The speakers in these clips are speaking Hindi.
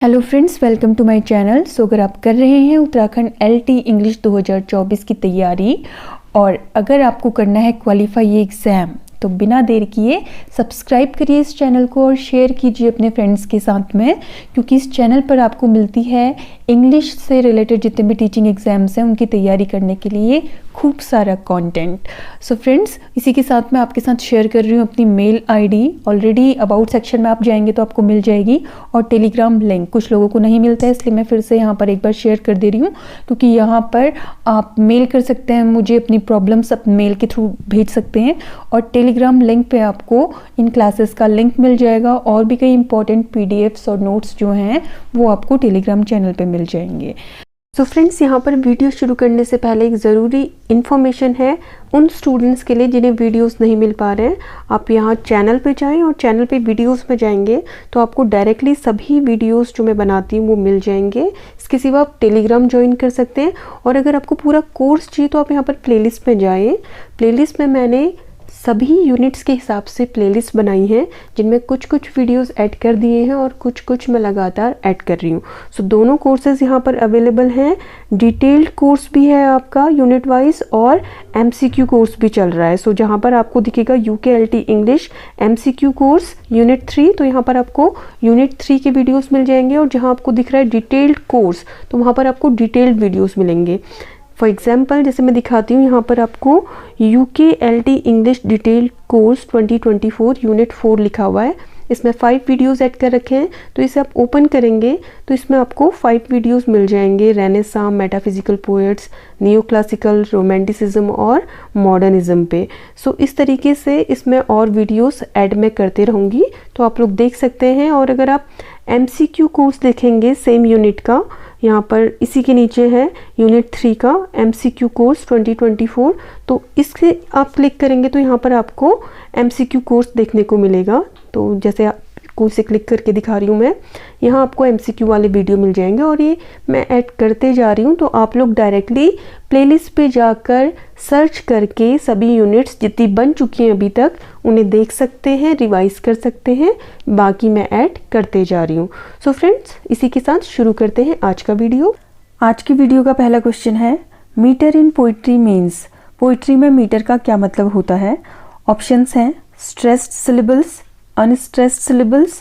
Hello friends, welcome to my channel. So अगर आप कर रहे हैं उत्तराखंड LT इंग्लिश 2024 की तैयारी और अगर आपको करना है क्वालिफाई ये एग्ज़ाम, तो बिना देर किए सब्सक्राइब करिए इस चैनल को और शेयर कीजिए अपने फ्रेंड्स के साथ में, क्योंकि इस चैनल पर आपको मिलती है इंग्लिश से रिलेटेड जितने भी टीचिंग एग्ज़ाम्स हैं उनकी तैयारी करने के लिए खूब सारा कंटेंट। सो फ्रेंड्स, इसी के साथ मैं आपके साथ शेयर कर रही हूँ अपनी mail ID। Already about section में आप जाएंगे तो आपको मिल जाएगी, और टेलीग्राम लिंक कुछ लोगों को नहीं मिलता है, इसलिए मैं फिर से यहाँ पर एक बार शेयर कर दे रही हूँ, क्योंकि यहाँ पर आप मेल कर सकते हैं मुझे, अपनी प्रॉब्लम्स आप मेल के थ्रू भेज सकते हैं, और टेलीग्राम लिंक पे आपको इन क्लासेस का लिंक मिल जाएगा, और भी कई इंपॉर्टेंट PDFs और नोट्स जो हैं वो आपको टेलीग्राम चैनल पे मिल जाएंगे। तो फ्रेंड्स, यहाँ पर वीडियो शुरू करने से पहले एक ज़रूरी इन्फॉर्मेशन है उन स्टूडेंट्स के लिए जिन्हें वीडियोस नहीं मिल पा रहे हैं। आप यहाँ चैनल पे जाएं और चैनल पे वीडियोस में जाएंगे तो आपको डायरेक्टली सभी वीडियोस जो मैं बनाती हूँ वो मिल जाएंगे। इसके सिवा आप टेलीग्राम ज्वाइन कर सकते हैं, और अगर आपको पूरा कोर्स चाहिए तो आप यहाँ पर प्लेलिस्ट में जाएँ। प्लेलिस्ट में मैंने सभी यूनिट्स के हिसाब से प्लेलिस्ट बनाई है, जिनमें कुछ कुछ वीडियोस ऐड कर दिए हैं और कुछ कुछ मैं लगातार ऐड कर रही हूँ। सो दोनों कोर्सेज यहाँ पर अवेलेबल हैं। डिटेल्ड कोर्स भी है आपका यूनिट वाइज, और MCQ कोर्स भी चल रहा है। सो जहाँ पर आपको दिखेगा UKLT English MCQ course unit 3, तो यहाँ पर आपको यूनिट 3 के वीडियोज़ मिल जाएंगे, और जहाँ आपको दिख रहा है डिटेल्ड कोर्स तो वहाँ पर आपको डिटेल्ड वीडियोज़ मिलेंगे। फॉर एग्जाम्पल जैसे मैं दिखाती हूँ, यहाँ पर आपको UKLT English detailed course 2024 unit 4 लिखा हुआ है। इसमें 5 वीडियोस ऐड कर रखे हैं, तो इसे आप ओपन करेंगे तो इसमें आपको 5 वीडियोस मिल जाएंगे। Renaissance, metaphysical poets, neo classical, romanticism और मॉडर्निज्म पे। सो इस तरीके से इसमें और वीडियोस ऐड मैं करते रहूँगी, तो आप लोग देख सकते हैं। और अगर आप MCQ कोर्स देखेंगे सेम यूनिट का, यहाँ पर इसी के नीचे है यूनिट 3 का MCQ कोर्स 2024, तो इससे आप क्लिक करेंगे तो यहाँ पर आपको MCQ कोर्स देखने को मिलेगा। तो जैसे कोई से क्लिक करके दिखा रही हूँ मैं, यहाँ आपको MCQ वाले वीडियो मिल जाएंगे, और ये मैं ऐड करते जा रही हूँ। तो आप लोग डायरेक्टली प्लेलिस्ट पे जाकर सर्च करके सभी यूनिट्स जितनी बन चुकी हैं अभी तक उन्हें देख सकते हैं, रिवाइज कर सकते हैं। बाकी मैं ऐड करते जा रही हूँ। सो फ्रेंड्स, इसी के साथ शुरू करते हैं आज का वीडियो। आज की वीडियो का पहला क्वेश्चन है, metre in poetry means. Poetry में मीटर का क्या मतलब होता है? ऑप्शंस हैं stressed syllables, unstressed syllables,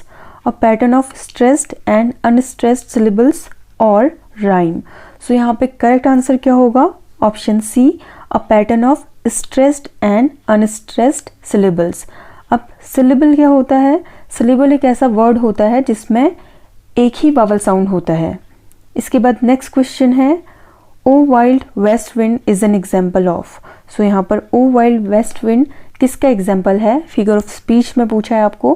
a pattern of stressed and unstressed syllables और rhyme। सो यहाँ पे करेक्ट आंसर क्या होगा? Option C, a pattern of stressed and unstressed syllables। अब syllable क्या होता है? syllable एक ऐसा वर्ड होता है जिसमें एक ही वावल साउंड होता है। इसके बाद नेक्स्ट क्वेश्चन है, O wild west wind is an example of. So यहाँ पर ओ वाइल्ड वेस्ट विंड किसका एग्जाम्पल है? फिगर ऑफ स्पीच में पूछा है आपको।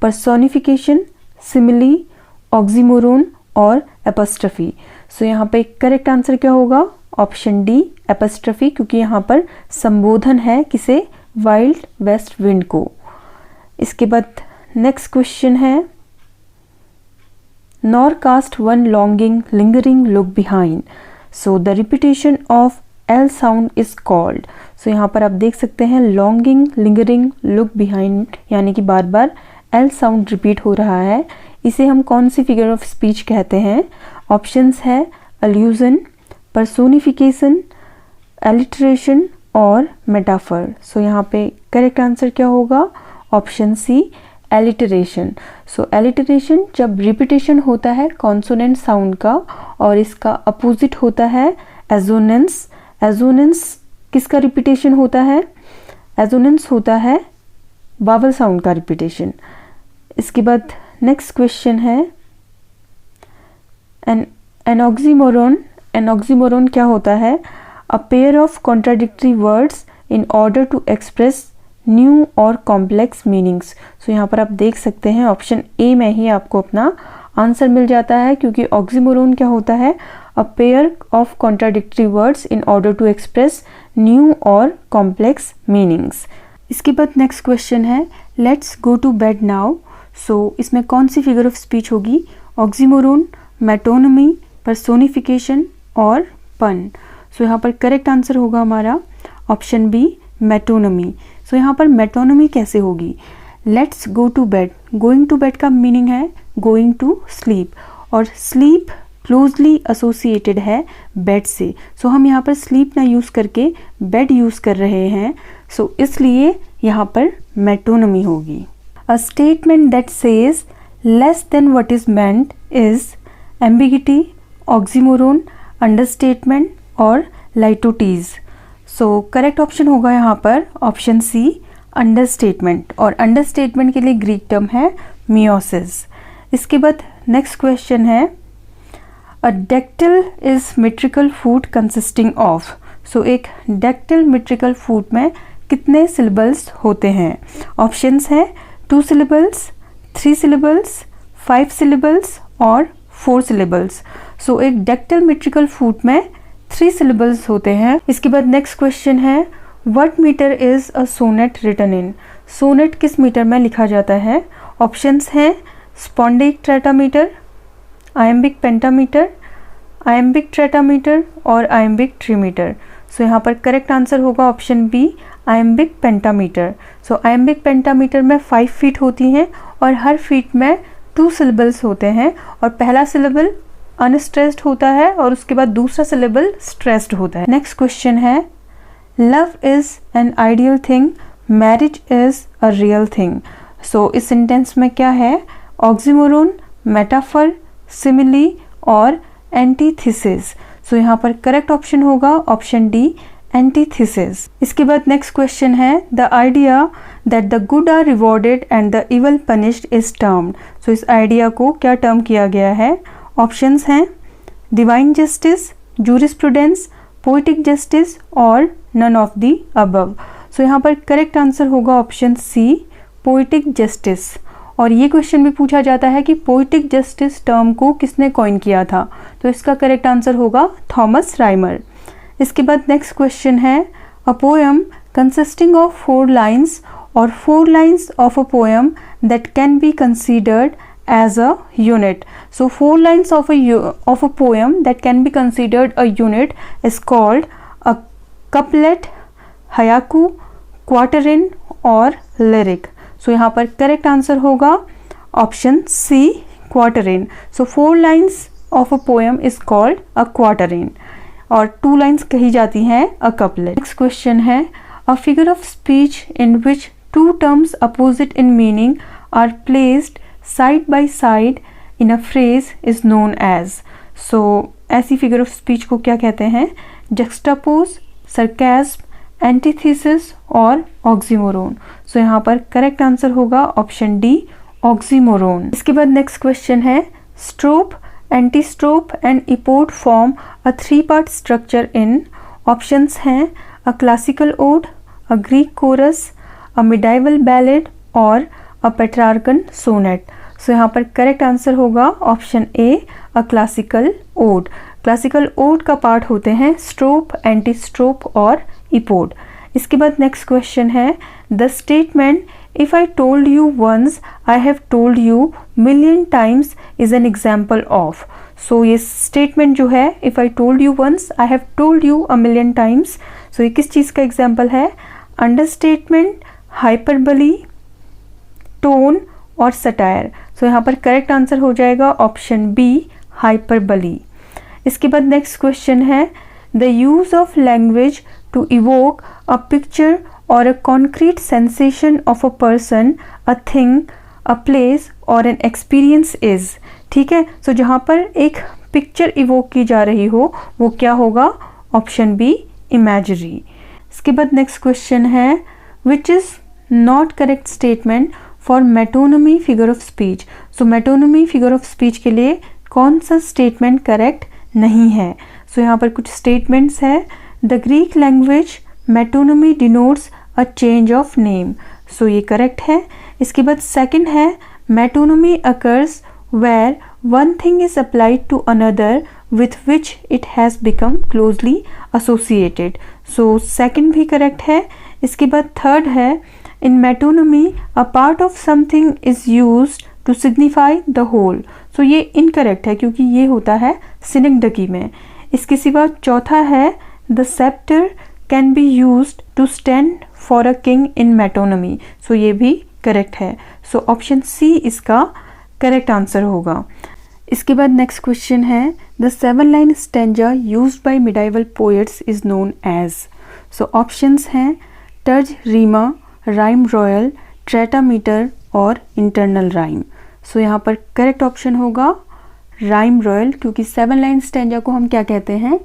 पर्सोनिफिकेशन, सिमिली, ऑक्सीमोरोन और एपस्ट्रफी। सो यहाँ पे करेक्ट आंसर क्या होगा? ऑप्शन D, एपस्ट्रफी, क्योंकि यहाँ पर संबोधन है किसे? वाइल्ड वेस्ट विंड को। इसके बाद नेक्स्ट क्वेश्चन है, nor cast one longing lingering look behind. So the repetition of L sound is called. So यहाँ पर आप देख सकते हैं लॉन्गिंग, लिंगरिंग, लुक बिहाइंड, यानी कि बार बार L साउंड रिपीट हो रहा है। इसे हम कौन सी फिगर ऑफ स्पीच कहते हैं? ऑप्शंस है अल्यूजन, पर्सोनिफिकेशन, एलिटरेशन और मेटाफर। सो यहाँ पे करेक्ट आंसर क्या होगा? Option C, alliteration. So alliteration जब रिपीटेशन होता है कॉन्सोनेंट साउंड का, और इसका अपोजिट होता है एजोनेंस। एजोनेंस किसका रिपीटेशन होता है? एजोनेंस होता है वावल साउंड का रिपीटेशन। इसके बाद नेक्स्ट क्वेश्चन है, एन ऑक्सीमोरोन। एन ऑक्सीमोरोन क्या होता है? A pair of contradictory words in order to express new और कॉम्प्लेक्स मीनिंग्स। सो यहाँ पर आप देख सकते हैं ऑप्शन A में ही आपको अपना आंसर मिल जाता है, क्योंकि ऑक्सीमोरोन क्या होता है? A pair of contradictory words in order to express new और कॉम्प्लेक्स मीनिंग्स। इसके बाद नेक्स्ट क्वेश्चन है, let's go to bed now. So इसमें कौन सी फिगर ऑफ स्पीच होगी? ऑक्सीमोरोन, मेटोनमी, पर्सोनिफिकेशन और पन। सो यहाँ पर करेक्ट आंसर होगा हमारा ऑप्शन B, मेटोनमी। सो यहाँ पर मेटोनमी कैसे होगी? Let's go to bed. Going to bed का मीनिंग है गोइंग टू स्लीप, और स्लीप क्लोजली एसोसिएटेड है बेड से। सो हम यहाँ पर स्लीप ना यूज़ करके बेड यूज़ कर रहे हैं, सो इसलिए यहाँ पर मेटोनमी होगी। A statement that says less than what is meant is ambiguity, oxymoron, understatement और लाइटोटीज। सो करेक्ट ऑप्शन होगा यहाँ पर ऑप्शन सी, अंडरस्टेटमेंट। और अंडरस्टेटमेंट के लिए ग्रीक टर्म है मियोसिस। इसके बाद नेक्स्ट क्वेश्चन है a dactyl is metrical foot consisting of. So एक डेक्टिल मेट्रिकल फूड में कितने सिलेबल्स होते हैं? ऑप्शंस हैं 2 सिलेबल्स, 3 सिलेबल्स, 5 सिलेबल्स और 4 सिलेबल्स। सो एक डेक्टिल मेट्रिकल फूड में 3 सिलेबल्स होते हैं। इसके बाद नेक्स्ट क्वेश्चन है what metre is a sonnet written in. Sonnet किस मीटर में लिखा जाता है? ऑप्शंस हैं spondaic tetrameter, iambic pentameter, iambic tetrameter और आयम्बिक ट्रीमीटर। सो यहाँ पर करेक्ट आंसर होगा option B, iambic pentameter. So iambic pentameter में 5 फीट होती हैं और हर फीट में 2 सिलेबल्स होते हैं और पहला सिलेबल अनस्ट्रेस्ड होता है और उसके बाद दूसरा सिलेबल स्ट्रेस्ड होता है। नेक्स्ट क्वेश्चन है love is an ideal thing, marriage is a real thing. So इस सेंटेंस में क्या है? ऑक्सीमोरोन, मेटाफर, सिमिली और एंटीथेसिस। सो यहाँ पर करेक्ट ऑप्शन होगा ऑप्शन डी, एंटीथेसिस। इसके बाद नेक्स्ट क्वेश्चन है the idea that the good are rewarded and the evil punished is termed. So इस आइडिया को क्या टर्म किया गया है? ऑप्शंस हैं divine justice, jurisprudence, poetic justice और none of the above. So यहाँ पर करेक्ट आंसर होगा ऑप्शन सी, पोएटिक जस्टिस। और ये क्वेश्चन भी पूछा जाता है कि पोएटिक जस्टिस टर्म को किसने कॉइन किया था? तो इसका करेक्ट आंसर होगा थॉमस राइमर। इसके बाद नेक्स्ट क्वेश्चन है a poem consisting of 4 lines और 4 lines of a poem that can be considered as a unit. So 4 lines of a poem that can be considered a unit is called a couplet, haiku, quatrain और lyric. So यहाँ पर correct answer होगा option C, quatrain. So 4 lines of a poem is called a quatrain और 2 lines कही जाती हैं a couplet. Next question है a figure of speech in which 2 terms opposite in meaning are placed side by side in a phrase is known as. So ऐसी फिगर ऑफ स्पीच को क्या कहते हैं? जक्सटापोज, सरकास्म, एंटीथेसिस और ऑक्सीमोरोन। सो यहाँ पर करेक्ट आंसर होगा ऑप्शन डी, ऑक्सीमोरोन। इसके बाद नेक्स्ट क्वेश्चन है strophe, antistrophe and epode form a 3-part structure in. Options हैं a classical ode, a Greek chorus, a medieval ballad और अ पेट्रार्कन सोनेट। सो यहाँ पर करेक्ट आंसर होगा option A, a classical ode. Classical ode का पार्ट होते हैं स्ट्रोप, एंटीस्ट्रोप और इपोड। इसके बाद नेक्स्ट क्वेश्चन है the statement if I told you once I have told you million times is an example of. So ये स्टेटमेंट जो है if I told you once I have told you a million times, so ये किस चीज़ का एग्जाम्पल है? अंडरस्टेटमेंट, हाइपरबली, टोन और सटायर। सो यहाँ पर करेक्ट आंसर हो जाएगा ऑप्शन बी, हाइपरबली। इसके बाद नेक्स्ट क्वेश्चन है the use of language to evoke a picture और a concrete sensation of a person, a thing, a place और एन एक्सपीरियंस इज। ठीक है, सो जहाँ पर एक पिक्चर इवोक की जा रही हो वो क्या होगा? Option B, imagery. इसके बाद नेक्स्ट क्वेश्चन है which is not correct statement for metonymy figure of speech. So metonymy figure of speech के लिए कौन सा स्टेटमेंट करेक्ट नहीं है? सो यहाँ पर कुछ स्टेटमेंट्स है the Greek language metonymy denotes a change of name. So ये करेक्ट है। इसके बाद सेकंड है metonymy occurs where one thing is applied to another with which it has become closely associated. So second भी करेक्ट है। इसके बाद थर्ड है in metonymy a part of something is used to signify the whole. So ये इनकरेक्ट है क्योंकि ये होता है सिनेक्डकी में। इसके सिवा चौथा है the scepter can be used to stand for a king in metonymy. So ये भी करेक्ट है। So ऑप्शन सी इसका करेक्ट आंसर होगा। इसके बाद नेक्स्ट क्वेश्चन है the 7-line stanza used by medieval poets is known as. So options हैं terza rima, rhyme royal, tetrameter और इंटरनल राइम। सो यहाँ पर करेक्ट ऑप्शन होगा राइम रॉयल, क्योंकि 7-line स्टैंजा को हम क्या कहते हैं,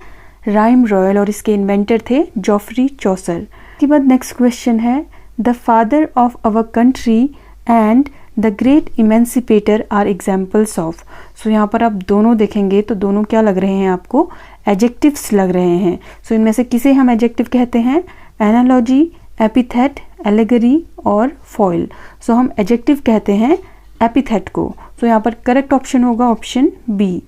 राइम रॉयल, और इसके इन्वेंटर थे जॉफ्री चौसर। इसके बाद नेक्स्ट क्वेश्चन है the father of our country and the great emancipator are examples of. So यहाँ पर आप दोनों देखेंगे तो दोनों क्या लग रहे हैं आपको, एडजेक्टिव्स लग रहे हैं। सो इनमें से किसे हम एडजेक्टिव कहते हैं, एनालॉजी, एपिथेट, एलेगरी और फॉइल। सो हम एडजेक्टिव कहते हैं एपिथेट को। सो यहाँ पर करेक्ट ऑप्शन होगा ऑप्शन बी।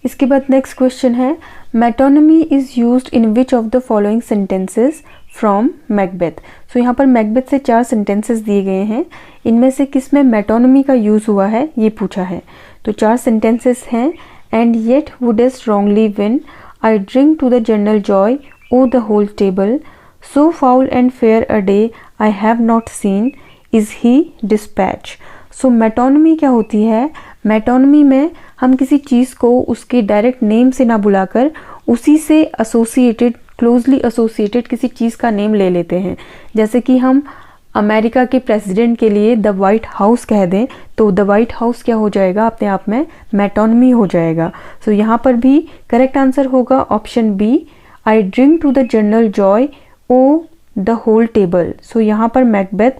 इसके बाद नेक्स्ट क्वेश्चन है metonymy is used in which of the following sentences from Macbeth. So यहाँ पर मैकबेथ से 4 सेंटेंसेस दिए गए हैं, इनमें से किस में मेटोनिमी का यूज़ हुआ है ये पूछा है। तो 4 सेंटेंसेस हैं and yet wouldst wrongly win, I drink to the general joy o' the whole table, so foul and fair a day I have not seen, is he dispatched. So metonymy क्या होती है, मेटोनिमी में हम किसी चीज़ को उसके डायरेक्ट नेम से ना बुलाकर उसी से एसोसिएटेड, क्लोजली एसोसिएटेड किसी चीज़ का नेम ले लेते हैं। जैसे कि हम अमेरिका के प्रेसिडेंट के लिए द वाइट हाउस कह दें तो द वाइट हाउस क्या हो जाएगा, अपने आप में मेटोनिमी हो जाएगा। सो यहाँ पर भी करेक्ट आंसर होगा option B, I drink to the general joy o' the whole table. So यहाँ पर मैकबेथ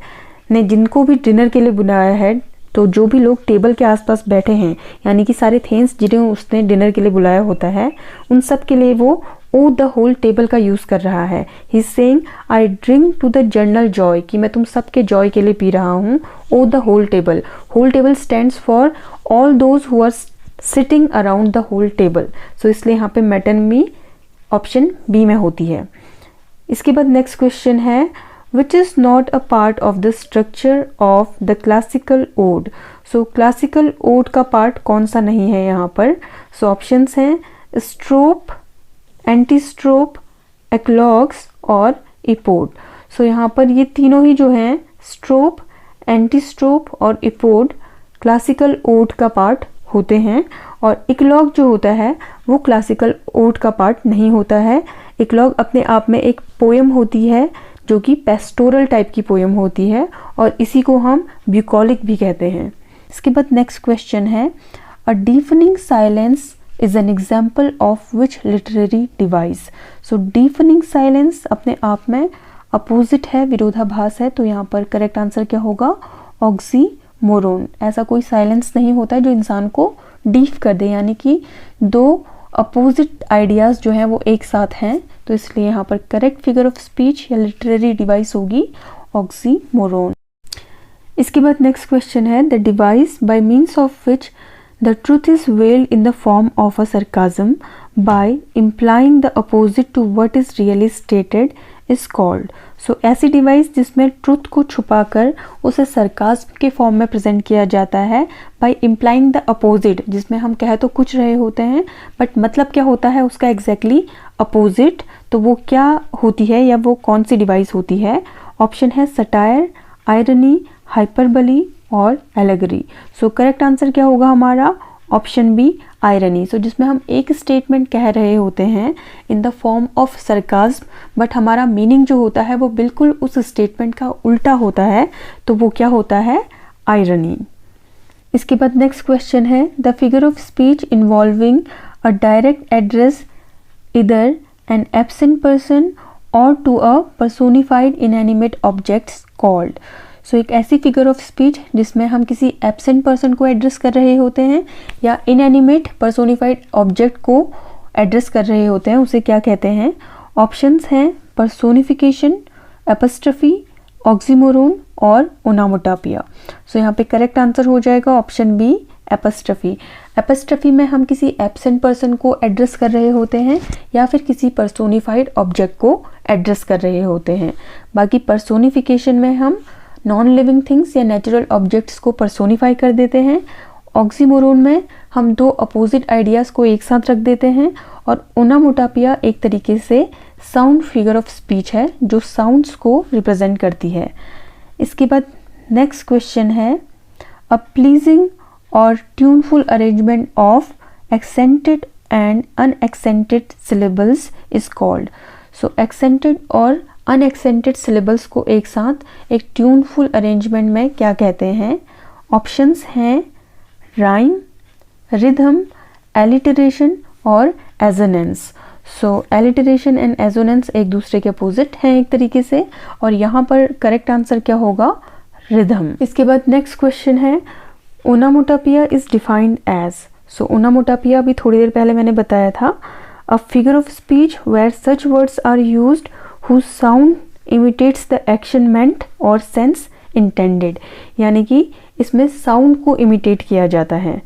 ने जिनको भी डिनर के लिए बुलाया है, तो जो भी लोग टेबल के आसपास बैठे हैं, यानी कि सारे थेन्स जिन्हें उसने डिनर के लिए बुलाया होता है, उन सब के लिए वो ओ द होल टेबल का यूज़ कर रहा है। He is saying I drink to the general joy, कि मैं तुम सबके जॉय के लिए पी रहा हूँ। O' the whole table, whole table stands for all those who are sitting around the whole table. So इसलिए यहाँ पे मेटोनिमी ऑप्शन बी में होती है। इसके बाद नेक्स्ट क्वेश्चन है which is not a part of the structure of the classical ode। so classical ode का पार्ट कौन सा नहीं है यहाँ पर। so ऑप्शंस हैं स्ट्रोप, एंटीस्ट्रोप, एक्लॉग्स और इपोड। so यहाँ पर ये तीनों ही जो हैं स्ट्रोप, एंटीस्ट्रोप और इपोड क्लासिकल ओड का पार्ट होते हैं, और इक्लॉग जो होता है वो क्लासिकल ओड का पार्ट नहीं होता है। इक्लॉग अपने आप में एक पोएम होती है जो कि पेस्टोरल टाइप की पोएम होती है, और इसी को हम ब्यूकॉलिक भी कहते हैं। इसके बाद नेक्स्ट क्वेश्चन है a deafening silence is an example of which literary device. So deafening silence अपने आप में अपोजिट है, विरोधाभास है, तो यहाँ पर करेक्ट आंसर क्या होगा, ऑक्सीमोरोन। ऐसा कोई साइलेंस नहीं होता है जो इंसान को डीफ कर दे, यानी कि दो अपोजिट आइडियाज़ जो हैं वो एक साथ हैं, तो इसलिए यहाँ पर करेक्ट फिगर ऑफ स्पीच या लिटरेरी डिवाइस होगी ऑक्सीमोरोन। इसके बाद नेक्स्ट क्वेश्चन है the device by means of which the truth is veiled in the form of a sarcasm by implying the opposite to what is really stated is called. So ऐसी डिवाइस जिसमें ट्रुथ को छुपाकर उसे सरकाज़्म के फॉर्म में प्रेजेंट किया जाता है बाय इम्प्लाइंग द अपोजिट, जिसमें हम कह तो कुछ रहे होते हैं बट मतलब क्या होता है उसका एग्जैक्टली अपोजिट, तो वो क्या होती है या वो कौन सी डिवाइस होती है। ऑप्शन है सटायर, आयरनी, हाइपरबली और एलेगरी। सो करेक्ट आंसर क्या होगा हमारा, ऑप्शन बी आयरनी। सो जिसमें हम एक स्टेटमेंट कह रहे होते हैं in the form of sarcasm, but हमारा मीनिंग जो होता है वो बिल्कुल उस स्टेटमेंट का उल्टा होता है, तो वो क्या होता है, आयरनी। इसके बाद नेक्स्ट क्वेश्चन है the figure of speech involving a direct address either an absent person और to a personified inanimate objects called. So एक ऐसी फिगर ऑफ स्पीच जिसमें हम किसी एब्सेंट पर्सन को एड्रेस कर रहे होते हैं या इनएनिमेट पर्सोनिफाइड ऑब्जेक्ट को एड्रेस कर रहे होते हैं, उसे क्या कहते हैं। ऑप्शंस हैं पर्सोनिफिकेशन, एपस्ट्रफी, ऑक्सीमोरोन और ओनामोटापिया। सो यहाँ पे करेक्ट आंसर हो जाएगा ऑप्शन बी एपस्ट्रफी। एपस्ट्रफी में हम किसी एब्सेंट पर्सन को एड्रेस कर रहे होते हैं या फिर किसी पर्सोनिफाइड ऑब्जेक्ट को एड्रेस कर रहे होते हैं। बाकी पर्सोनिफिकेशन में हम नॉन लिविंग थिंग्स या नेचुरल ऑब्जेक्ट्स को पर्सोनिफाई कर देते हैं। ऑक्सीमोरोन में हम दो अपोजिट आइडियाज़ को एक साथ रख देते हैं, और ओनामोटापिया एक तरीके से साउंड फिगर ऑफ स्पीच है जो साउंड्स को रिप्रेजेंट करती है। इसके बाद नेक्स्ट क्वेश्चन है अ प्लीजिंग और tuneful arrangement of accented and unaccented syllables is called. So accented और अनएक्सेंटेड सिलेबल्स को एक साथ एक ट्यूनफुल अरेंजमेंट में क्या कहते हैं? ऑप्शंस हैं राइम, रिदम, एलिटरेशन और assonance. So alliteration and assonance एक दूसरे के अपोजिट हैं एक तरीके से, और यहाँ पर करेक्ट आंसर क्या होगा? रिदम। इसके बाद नेक्स्ट क्वेश्चन है onomatopoeia is defined as. So onomatopoeia अभी थोड़ी देर पहले मैंने बताया था, a figure of speech where such words are used whose sound imitates the action meant or sense intended, यानी कि इसमें साउंड को इमिटेट किया जाता है।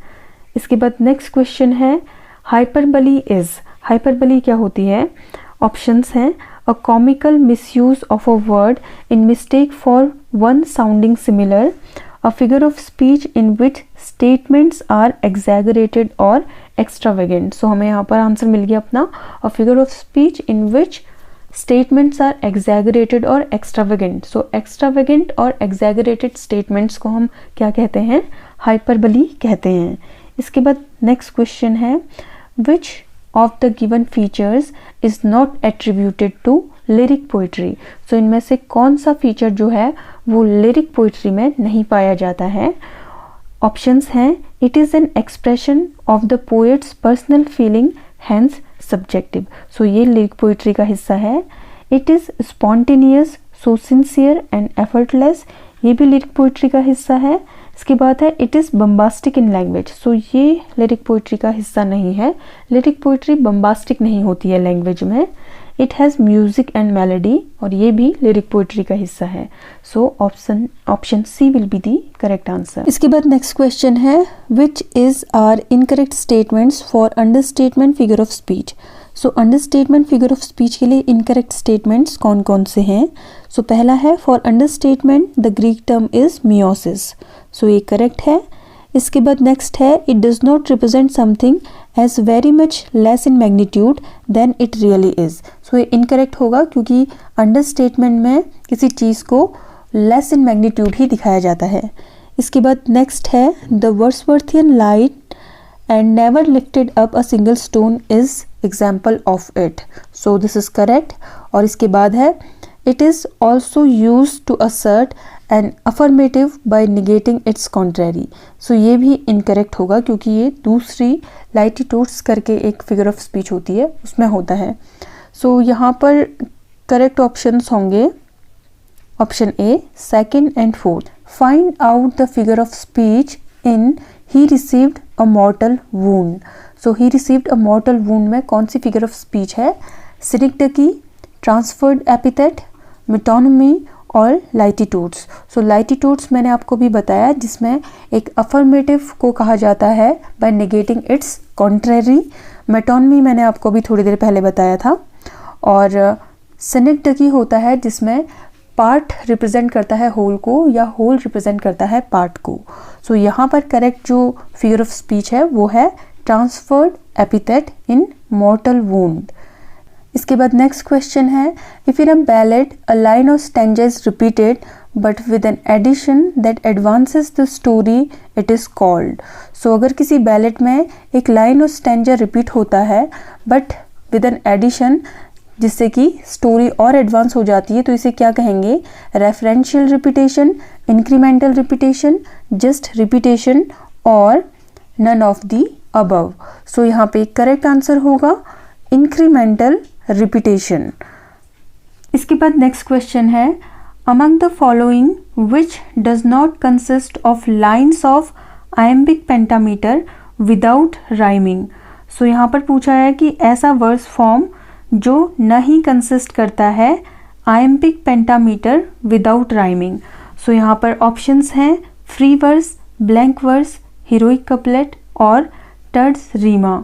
इसके बाद नेक्स्ट क्वेश्चन है हाइपरबली इज। हाइपरबली क्या होती है? ऑप्शंस हैं a comical misuse of a word in mistake for one sounding similar, a figure of speech in which statements are exaggerated और एक्स्ट्रावेगेंट। सो हमें यहाँ पर आंसर मिल गया अपना, a figure of speech in which statements are exaggerated और एक्स्ट्रावेगेंट। सो एक्स्ट्रावेगेंट और एग्जैगरेटेड स्टेटमेंट्स को हम क्या कहते हैं? हाइपरबली कहते हैं। इसके बाद नेक्स्ट क्वेश्चन है which of the given features is not attributed to lyric poetry. So इनमें से कौन सा फीचर जो है वो लिरिक पोइट्री में नहीं पाया जाता है? ऑप्शंस हैं it is an expression of the poet's personal feeling hence subjective. So ये लिरिक पोइट्री का हिस्सा है। It is spontaneous, so sincere and effortless, ये भी लिरिक पोइट्री का हिस्सा है। इसके बाद है it is bombastic in language. So ये लिरिक पोइट्री का हिस्सा नहीं है, लिरिक पोइट्री बम्बास्टिक नहीं होती है लैंग्वेज में। It has music and melody, और ये भी लिरिक पोइट्री का हिस्सा है। So option C will be the correct answer. इसके बाद नेक्स्ट क्वेश्चन है which is are incorrect statements for understatement figure of speech. So understatement figure of speech के लिए इनकरेक्ट स्टेटमेंट्स कौन कौन से हैं? सो पहला है for understatement the Greek term is meiosis. So ये करेक्ट है। इसके बाद नेक्स्ट है it does not represent something as very much less in magnitude than it really is. So ये इनकरेक्ट होगा क्योंकि अंडरस्टेटमेंट में किसी चीज़ को लेस इन मैग्नीट्यूड ही दिखाया जाता है। इसके बाद नेक्स्ट है the Wordsworthian light and never lifted up a single stone is example of it. So this is correct. और इसके बाद है it is also use to assert an affirmative by negating its contrary. So ये भी इनकरेक्ट होगा क्योंकि ये दूसरी लाइटिट्यूड्स करके एक फिगर ऑफ स्पीच होती है उसमें होता है। सो यहाँ पर करेक्ट ऑप्शंस होंगे option A, second and fourth. Find out the figure of speech in he received a मॉर्टल wound. So he received a मॉर्टल wound में कौन सी फिगर ऑफ स्पीच है? सिनिक्टकी, ट्रांसफर्ड एपिथेट, मेटोनिमी और लाइटिट्यूड्स। सो लाइटिट्यूड्स मैंने आपको भी बताया जिसमें एक अफर्मेटिव को कहा जाता है by negating its contrary. Metonymy मैंने आपको भी थोड़ी देर पहले बताया था। और सिनिक्टकी होता है जिसमें पार्ट रिप्रेजेंट करता है होल को या होल रिप्रेजेंट करता है पार्ट को। सो यहाँ पर करेक्ट जो फिगर ऑफ स्पीच है वो है transferred epithet in mortal wound. इसके बाद नेक्स्ट क्वेश्चन है if in a ballad a line of stanza is repeated but with an addition that advances the story it is called. So अगर किसी बैलेड में एक लाइन ऑफ स्टैंजा रिपीट होता है बट विद एन एडिशन जिससे कि स्टोरी और एडवांस हो जाती है तो इसे क्या कहेंगे? Referential repetition, incremental repetition, just repetition और none of the above. So यहाँ पे करेक्ट आंसर होगा इंक्रीमेंटल रिपीटेशन। इसके बाद नेक्स्ट क्वेश्चन है among the following which does not consist of lines of iambic pentameter without rhyming. So यहाँ पर पूछा है कि ऐसा वर्स फॉर्म जो नहीं कंसिस्ट करता है iambic pentameter without rhyming. So यहाँ पर ऑप्शंस हैं free verse, blank verse, heroic couplet और टर्ड्स रीमा।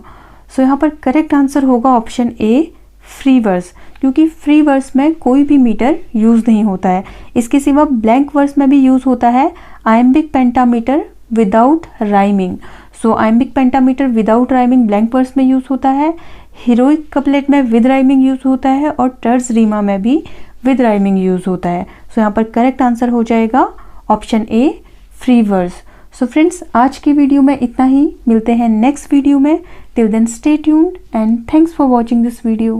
सो यहाँ पर करेक्ट आंसर होगा ऑप्शन ए, फ्री वर्स, क्योंकि फ्री वर्स में कोई भी मीटर यूज़ नहीं होता है। इसके सिवा ब्लैंक वर्स में भी यूज़ होता है iambic pentameter without rhyming. So iambic pentameter without rhyming blank verse में यूज़ होता है, हीरोइक कपलेट में विद राइमिंग यूज़ होता है और टर्ड्स रीमा में भी विद राइमिंग यूज़ होता है। सो यहाँ पर करेक्ट आंसर हो जाएगा option A, free verse. So friends, आज की वीडियो में इतना ही। मिलते हैं नेक्स्ट वीडियो में। Till then stay tuned and thanks for watching this video.